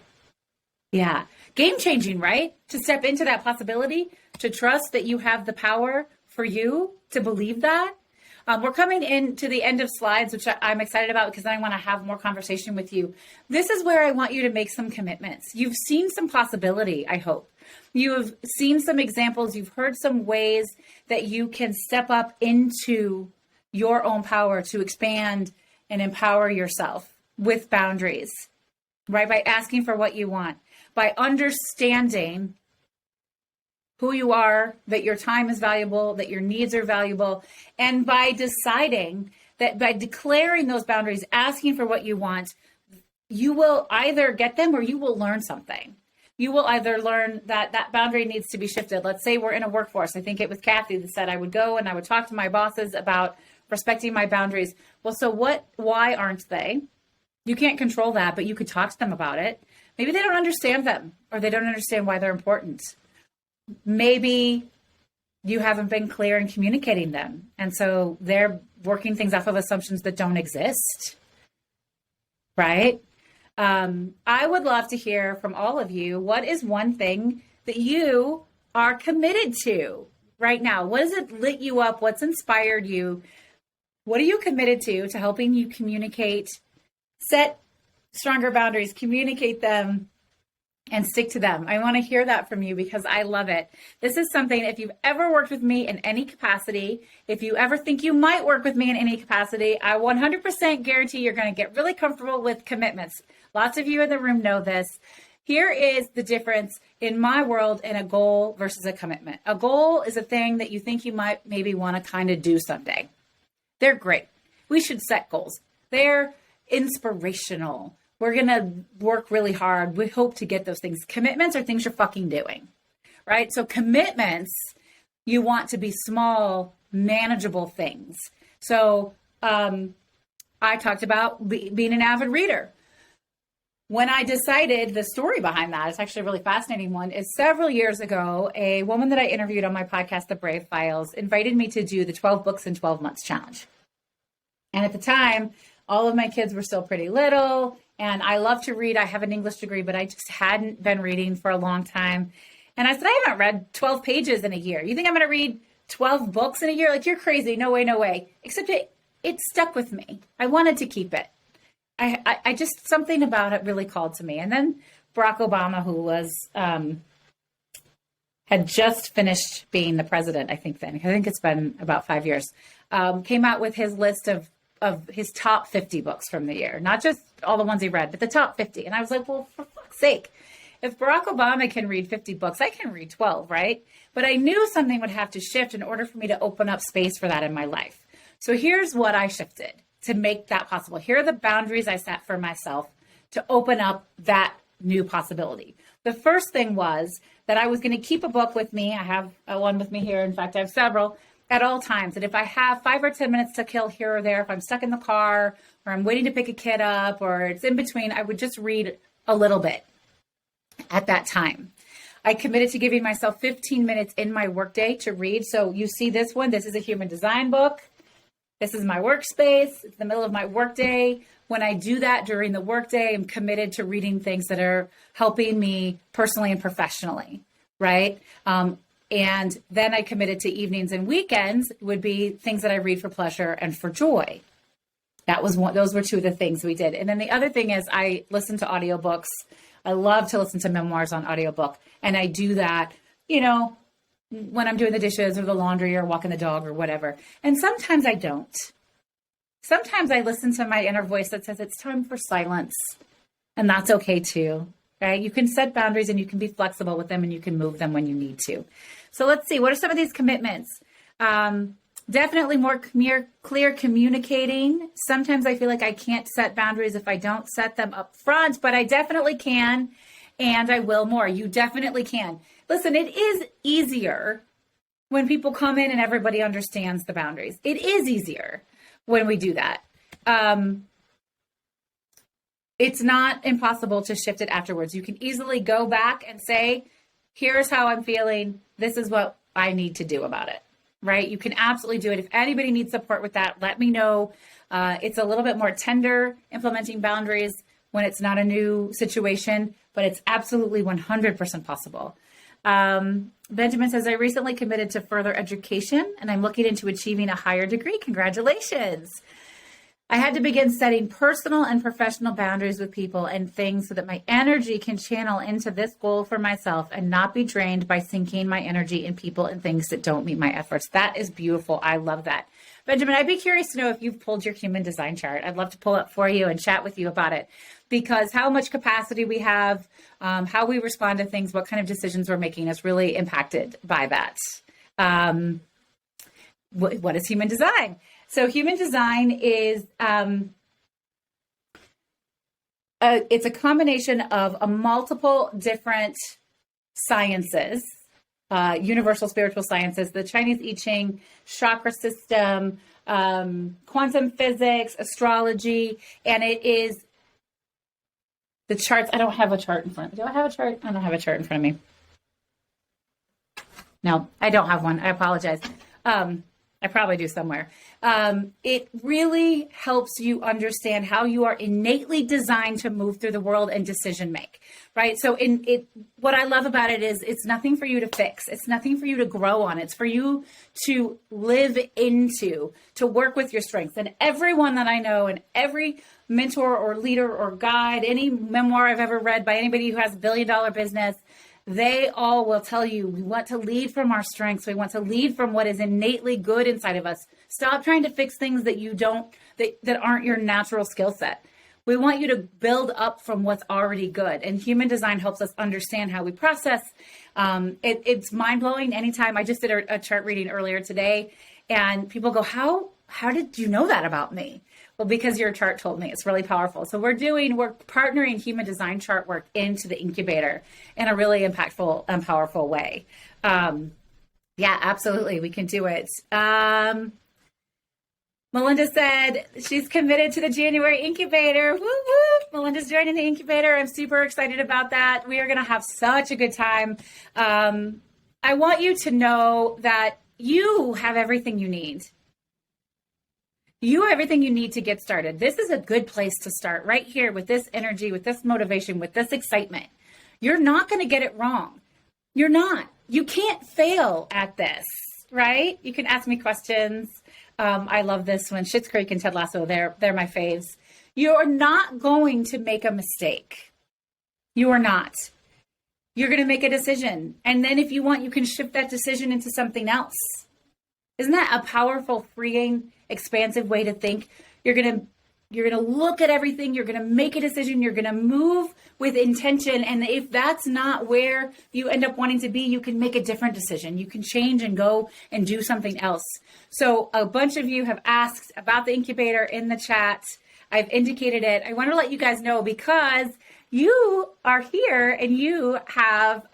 Yeah. Game changing, right? To step into that possibility, to trust that you have the power for you, to believe that. We're coming into the end of slides, which I'm excited about because I want to have more conversation with you. This is where I want you to make some commitments. You've seen some possibility, I hope. You have seen some examples. You've heard some ways that you can step up into your own power to expand and empower yourself with boundaries, right? By asking for what you want, by understanding who you are, that your time is valuable, that your needs are valuable, and by deciding that by declaring those boundaries, asking for what you want, you will either get them or you will learn something. You will either learn that that boundary needs to be shifted. Let's say we're in a workforce. I think it was Kathy that said I would go and I would talk to my bosses about respecting my boundaries. Well, so why aren't they? You can't control that, but you could talk to them about it. Maybe they don't understand them, or they don't understand why they're important. Maybe you haven't been clear in communicating them. And so they're working things off of assumptions that don't exist, right? I would love to hear from all of you. What is one thing that you are committed to right now? What has it lit you up? What's inspired you? What are you committed to helping you communicate, set stronger boundaries, communicate them, and stick to them? I want to hear that from you because I love it. This is something, if you've ever worked with me in any capacity, if you ever think you might work with me in any capacity, I 100% guarantee you're going to get really comfortable with commitments. Lots of you in the room know this. Here is the difference in my world in a goal versus a commitment. A goal is a thing that you think you might maybe want to kind of do someday. They're great. We should set goals. They're inspirational. We're going to work really hard. We hope to get those things. Commitments are things you're fucking doing, right? So commitments, you want to be small, manageable things. So I talked about being an avid reader. When I decided, the story behind that, it's actually a really fascinating one, is several years ago, a woman that I interviewed on my podcast, The Brave Files, invited me to do the 12 books in 12 months challenge. And at the time, all of my kids were still pretty little, and I love to read. I have an English degree, but I just hadn't been reading for a long time. And I said, I haven't read 12 pages in a year. You think I'm going to read 12 books in a year? Like, you're crazy. No way, no way. Except it stuck with me. I wanted to keep it. I just, something about it really called to me. And then Barack Obama, who was, had just finished being the president, I think it's been about 5 years, came out with his list of his top 50 books from the year, not just all the ones he read, but the top 50. And I was like, well, for fuck's sake. if Barack Obama can read 50 books, I can read 12, right? But I knew something would have to shift in order for me to open up space for that in my life. So here's what I shifted to make that possible. Here are the boundaries I set for myself to open up that new possibility. The first thing was that I was going to keep a book with me. I have one with me here. In fact, I have several at all times. And if I have 5 or 10 minutes to kill here or there, if I'm stuck in the car or I'm waiting to pick a kid up or it's in between, I would just read a little bit at that time. I committed to giving myself 15 minutes in my workday to read. So you see this one. This is a human design book. This is my workspace. It's the middle of my workday. When I do that during the workday, I'm committed to reading things that are helping me personally and professionally, right? And then I committed to evenings and weekends would be things that I read for pleasure and for joy. That was one. Those were two of the things we did. And then the other thing is I listen to audiobooks. I love to listen to memoirs on audiobook. And I do that, when I'm doing the dishes or the laundry or walking the dog or whatever. And sometimes I don't. Sometimes I listen to my inner voice that says it's time for silence. And that's okay too, right? You can set boundaries and you can be flexible with them and you can move them when you need to. So let's see, what are some of these commitments? Definitely more clear communicating. Sometimes I feel like I can't set boundaries if I don't set them up front, but I definitely can, and I will more. You definitely can. Listen, it is easier when people come in and everybody understands the boundaries. It is easier when we do that. It's not impossible to shift it afterwards. You can easily go back and say, here's how I'm feeling. This is what I need to do about it, right? You can absolutely do it. If anybody needs support with that, let me know. It's a little bit more tender implementing boundaries when it's not a new situation, but it's absolutely 100% possible. Benjamin says, I recently committed to further education and I'm looking into achieving a higher degree. Congratulations. I had to begin setting personal and professional boundaries with people and things so that my energy can channel into this goal for myself and not be drained by sinking my energy in people and things that don't meet my efforts. That is beautiful. I love that. Benjamin, I'd be curious to know if you've pulled your human design chart. I'd love to pull it for you and chat with you about it, because how much capacity we have, how we respond to things, what kind of decisions we're making is really impacted by that. What is human design? So human design is, it's a combination of multiple different sciences, universal spiritual sciences, the Chinese I Ching, chakra system, quantum physics, astrology, and it is the charts. I don't have a chart in front. Do I have a chart? I don't have a chart in front of me. No, I don't have one. I apologize. I probably do somewhere. It really helps you understand how you are innately designed to move through the world and decision make, right? So what I love about it is it's nothing for you to fix. It's nothing for you to grow on. It's for you to live into, to work with your strengths. And everyone that I know and every mentor or leader or guide, any memoir I've ever read by anybody who has a billion-dollar business, they all will tell you, we want to lead from our strengths. We want to lead from what is innately good inside of us. Stop trying to fix things that you don't, that aren't your natural skill set. We want you to build up from what's already good. And human design helps us understand how we process. It's mind-blowing. Anytime I just did a chart reading earlier today, and people go, how did you know that about me? Well, because your chart told me. It's really powerful. So we're partnering human design chart work into the incubator in a really impactful and powerful way. Yeah, absolutely. We can do it. Melinda said she's committed to the January incubator. Woo woo! Melinda's joining the incubator. I'm super excited about that. We are going to have such a good time. I want you to know that you have everything you need. You have everything you need to get started. This is a good place to start right here with this energy, with this motivation, with this excitement. You're not going to get it wrong. You're not. You can't fail at this, right? You can ask me questions. I love this one. Schitt's Creek and Ted Lasso, they're my faves. You're not going to make a mistake. You are not. You're going to make a decision. And then if you want, you can shift that decision into something else. Isn't that a powerful, freeing, expansive way to think? You're going to You're going to look at everything. You're going to make a decision. You're going to move with intention. And if that's not where you end up wanting to be, you can make a different decision. You can change and go and do something else. So a bunch of you have asked about the incubator in the chat. I've indicated it. I want to let you guys know because you are here and you have,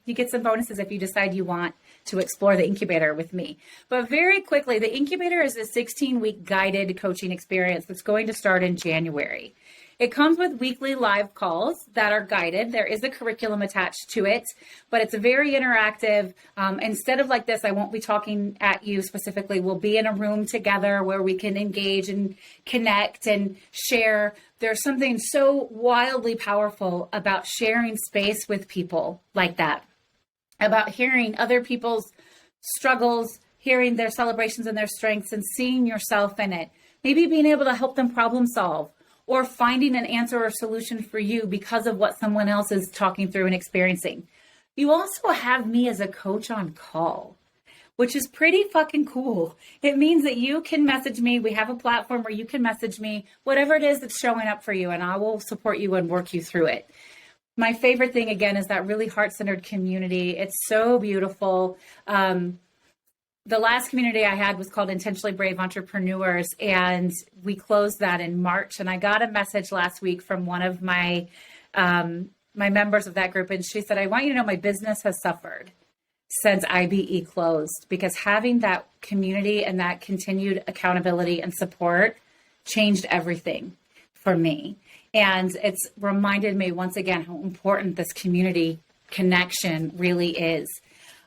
you get some bonuses if you decide you want to explore the incubator with me. But very quickly, the incubator is a 16-week guided coaching experience that's going to start in January. It comes with weekly live calls that are guided. There is a curriculum attached to it, but it's a very interactive. Instead of like this, I won't be talking at you specifically. We'll be in a room together where we can engage and connect and share. There's something so wildly powerful about sharing space with people like that, about hearing other people's struggles, hearing their celebrations and their strengths and seeing yourself in it. Maybe being able to help them problem solve, or finding an answer or solution for you because of what someone else is talking through and experiencing. You also have me as a coach on call, which is pretty fucking cool. It means that you can message me. We have a platform where you can message me, whatever it is that's showing up for you, and I will support you and work you through it. My favorite thing, again, is that really heart-centered community. It's so beautiful. The last community I had was called Intentionally Brave Entrepreneurs, and we closed that in March. And I got a message last week from one of my my members of that group, and she said, I want you to know my business has suffered since IBE closed, because having that community and that continued accountability and support changed everything for me. And it's reminded me once again how important this community connection really is.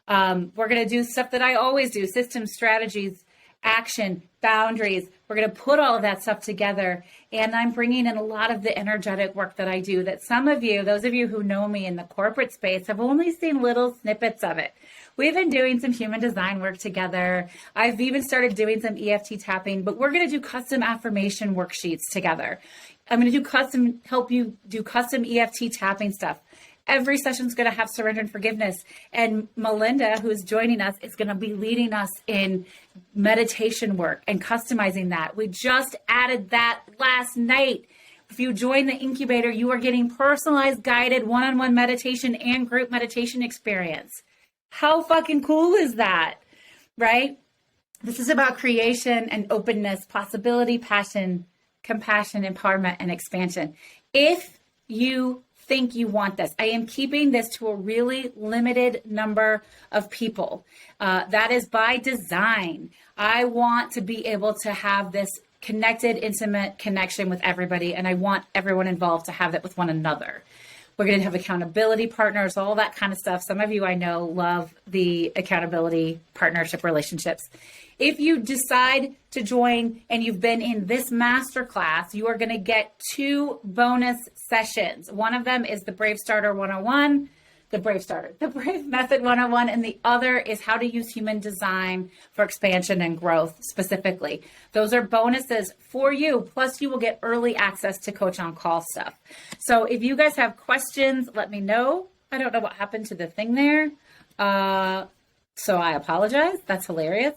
We're going to do stuff that I always do: systems, strategies, action, boundaries. We're going to put all of that stuff together. And I'm bringing in a lot of the energetic work that I do that some of you, those of you who know me in the corporate space, have only seen little snippets of it. We've been doing some human design work together. I've even started doing some EFT tapping, but we're going to do custom affirmation worksheets together. I'm going to help you do custom EFT tapping stuff. Every session is going to have surrender and forgiveness. And Melinda, who is joining us, is going to be leading us in meditation work and customizing that. We just added that last night. If you join the incubator, you are getting personalized, guided one-on-one meditation and group meditation experience. How fucking cool is that, right? This is about creation and openness, possibility, passion, compassion, empowerment, and expansion. If you think you want this, I am keeping this to a really limited number of people. That is by design. I want to be able to have this connected, intimate connection with everybody, and I want everyone involved to have that with one another. We're going to have accountability partners, all that kind of stuff. Some of you I know love the accountability partnership relationships. If you decide to join and you've been in this masterclass, you are going to get 2 bonus sessions. One of them is the Brave Starter 101, the Brave Method 101, and the other is how to use human design for expansion and growth specifically. Those are bonuses for you. Plus, you will get early access to Coach on Call stuff. So if you guys have questions, let me know. I don't know what happened to the thing there. So I apologize. That's hilarious.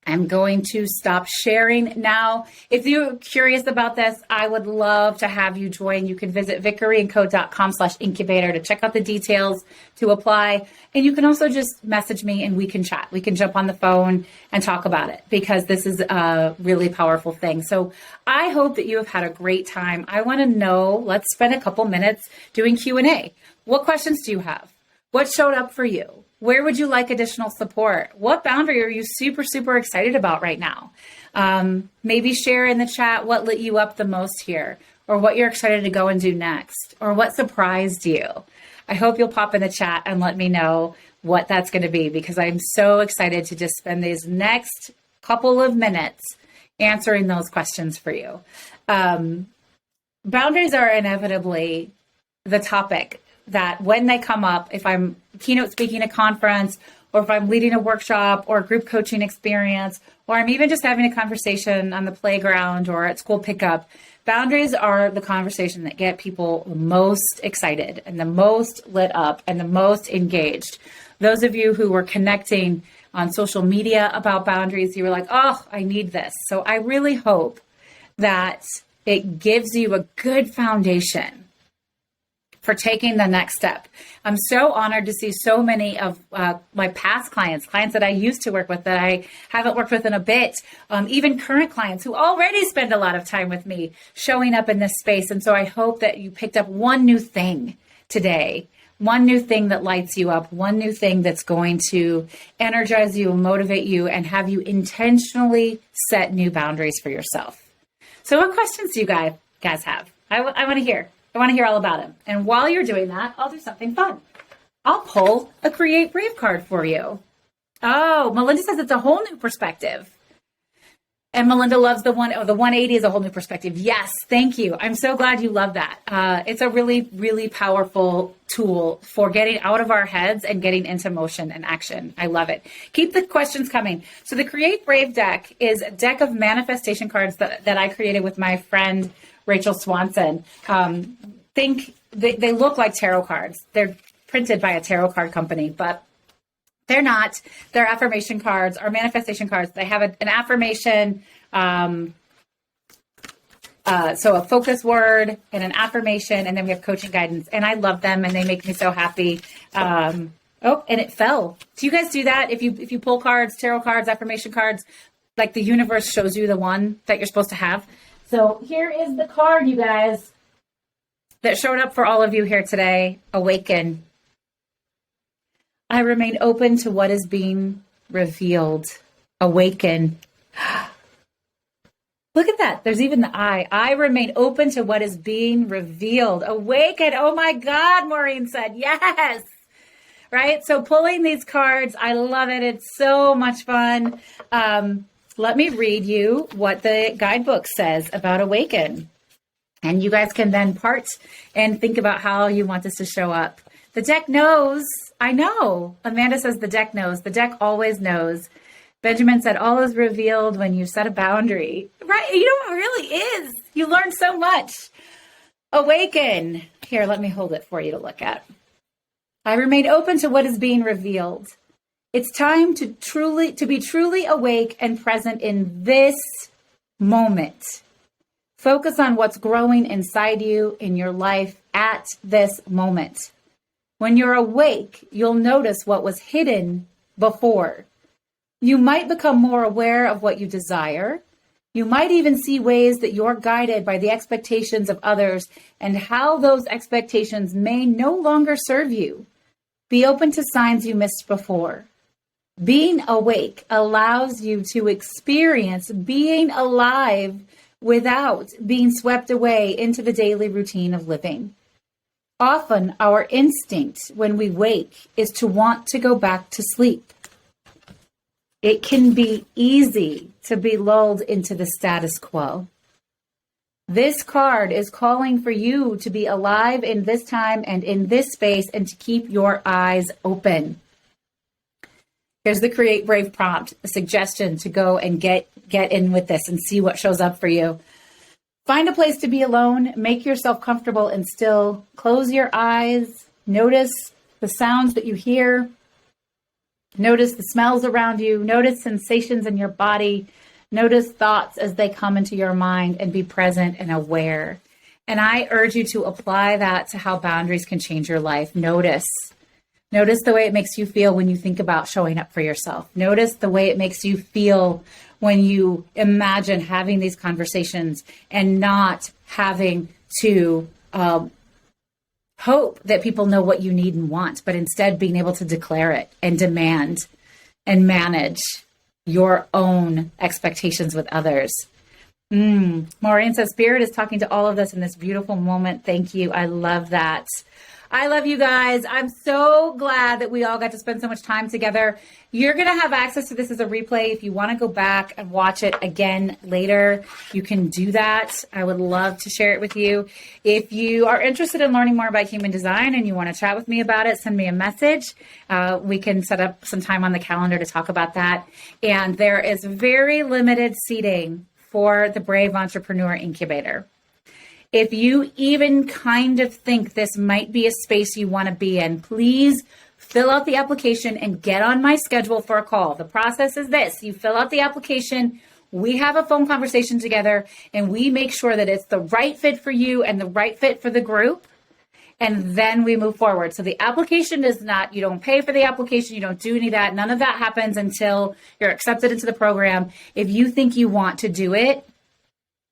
I'm going to stop sharing now. If you're curious about this, I would love to have you join. You can visit vickeryandco.com/incubator to check out the details, to apply. And you can also just message me and we can chat. We can jump on the phone and talk about it, because this is a really powerful thing. So I hope that you have had a great time. I want to know, let's spend a couple minutes doing Q&A. What questions do you have? What showed up for you? Where would you like additional support? What boundary are you super, super excited about right now? Maybe share in the chat what lit you up the most here, or what you're excited to go and do next, or what surprised you. I hope you'll pop in the chat and let me know what that's going to be, because I'm so excited to just spend these next couple of minutes answering those questions for you. Boundaries are inevitably the topic that when they come up, if I'm keynote speaking a conference, or if I'm leading a workshop or a group coaching experience, or I'm even just having a conversation on the playground or at school pickup, boundaries are the conversation that get people the most excited and the most lit up and the most engaged. Those of you who were connecting on social media about boundaries, you were like, oh, I need this. So I really hope that it gives you a good foundation for taking the next step. I'm so honored to see so many of my past clients that I used to work with that I haven't worked with in a bit, even current clients who already spend a lot of time with me showing up in this space. And so I hope that you picked up one new thing today, one new thing that lights you up, one new thing that's going to energize you, motivate you, and have you intentionally set new boundaries for yourself. So what questions do you guys have? I want to hear. I want to hear all about it. And while you're doing that, I'll do something fun. I'll pull a Create Brave card for you. Oh, Melinda says it's a whole new perspective. And Melinda loves the 180 is a whole new perspective. Yes, thank you. I'm so glad you love that. It's a really, really powerful tool for getting out of our heads and getting into motion and action. I love it. Keep the questions coming. So the Create Brave deck is a deck of manifestation cards that I created with my friend, Rachel Swanson. They look like tarot cards. They're printed by a tarot card company, but they're not. They're affirmation cards or manifestation cards. They have an affirmation, so a focus word and an affirmation, and then we have coaching guidance. And I love them, and they make me so happy. And it fell. Do you guys do that? If you pull cards, tarot cards, affirmation cards, like the universe shows you the one that you're supposed to have. So here is the card, you guys, that showed up for all of you here today. Awaken. I remain open to what is being revealed. Awaken. Look at that. There's even the I. I remain open to what is being revealed. Awaken. Oh my God, Maureen said. Yes. Right? So pulling these cards, I love it. It's so much fun. Let me read you what the guidebook says about awaken. And you guys can then part and think about how you want this to show up. The deck knows. I know. Amanda says the deck knows. The deck always knows. Benjamin said, all is revealed when you set a boundary. Right? You know, it really is. You learn so much. Awaken. Here, let me hold it for you to look at. I remain open to what is being revealed. It's time to be truly awake and present in this moment. Focus on what's growing inside you in your life at this moment. When you're awake, you'll notice what was hidden before. You might become more aware of what you desire. You might even see ways that you're guided by the expectations of others and how those expectations may no longer serve you. Be open to signs you missed before. Being awake allows you to experience being alive without being swept away into the daily routine of living. Often, our instinct when we wake is to want to go back to sleep. It can be easy to be lulled into the status quo. This card is calling for you to be alive in this time and in this space and to keep your eyes open. Here's the Create Brave prompt, a suggestion to go and get in with this and see what shows up for you. Find a place to be alone, make yourself comfortable and still. Close your eyes, notice the sounds that you hear, notice the smells around you, notice sensations in your body, notice thoughts as they come into your mind, and be present and aware. And I urge you to apply that to how boundaries can change your life. Notice the way it makes you feel when you think about showing up for yourself. Notice the way it makes you feel when you imagine having these conversations and not having to hope that people know what you need and want, but instead being able to declare it and demand and manage your own expectations with others. Maureen says, Spirit is talking to all of us in this beautiful moment. Thank you. I love that. I love you guys. I'm so glad that we all got to spend so much time together. You're going to have access to this as a replay. If you want to go back and watch it again later, you can do that. I would love to share it with you. If you are interested in learning more about human design and you want to chat with me about it, send me a message. We can set up some time on the calendar to talk about that. And there is very limited seating for the Brave Entrepreneur Incubator. If you even kind of think this might be a space you want to be in, please fill out the application and get on my schedule for a call. The process is this. You fill out the application. We have a phone conversation together and we make sure that it's the right fit for you and the right fit for the group. And then we move forward. So the application is not, you don't pay for the application. You don't do any of that. None of that happens until you're accepted into the program. If you think you want to do it,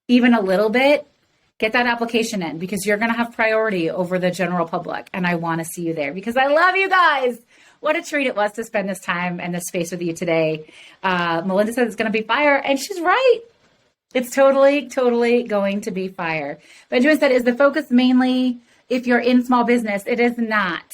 even a little bit, get that application in, because you're going to have priority over the general public. And I want to see you there because I love you guys. What a treat it was to spend this time and this space with you today. Melinda said it's going to be fire, and she's right. It's totally, totally going to be fire. Benjamin said, is the focus mainly if you're in small business? It is not.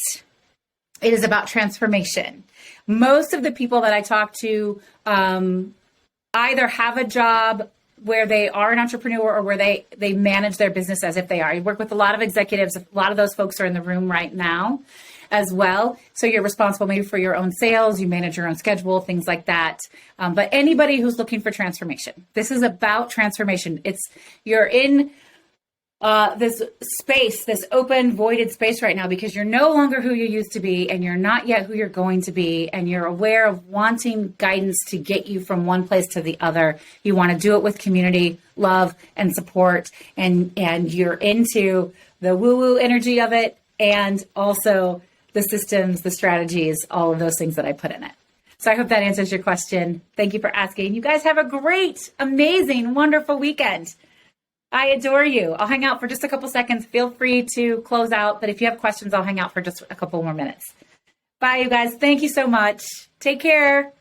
It is about transformation. Most of the people that I talk to either have a job where they are an entrepreneur or where they manage their business as if they are. I work with a lot of executives. A lot of those folks are in the room right now as well. So you're responsible maybe for your own sales, you manage your own schedule, things like that. But anybody who's looking for transformation, this is about transformation. You're in this space, this open, voided space right now, because you're no longer who you used to be, and you're not yet who you're going to be, and you're aware of wanting guidance to get you from one place to the other. You want to do it with community, love, and support, and you're into the woo-woo energy of it, and also the systems, the strategies, all of those things that I put in it. So I hope that answers your question. Thank you for asking. You guys have a great, amazing, wonderful weekend. I adore you. I'll hang out for just a couple seconds. Feel free to close out, but if you have questions, I'll hang out for just a couple more minutes. Bye, you guys. Thank you so much. Take care.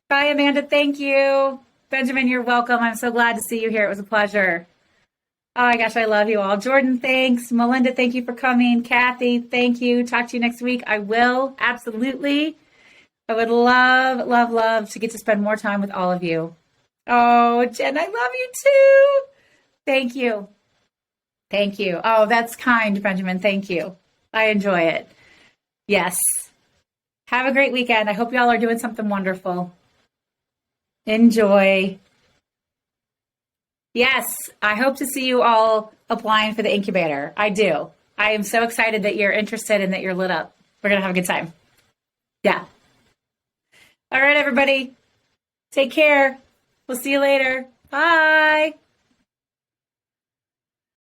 Bye, Amanda. Thank you. Benjamin, you're welcome. I'm so glad to see you here. It was a pleasure. Oh my gosh, I love you all. Jordan, thanks. Melinda, thank you for coming. Kathy, thank you. Talk to you next week. I will. Absolutely. I would love, love, love to get to spend more time with all of you. Oh, Jen, I love you too. Thank you. Thank you. Oh, that's kind, Benjamin. Thank you. I enjoy it. Yes. Have a great weekend. I hope y'all are doing something wonderful. Enjoy. Yes, I hope to see you all applying for the incubator. I do. I am so excited that you're interested and that you're lit up. We're going to have a good time. Yeah. All right, everybody. Take care. We'll see you later. Bye.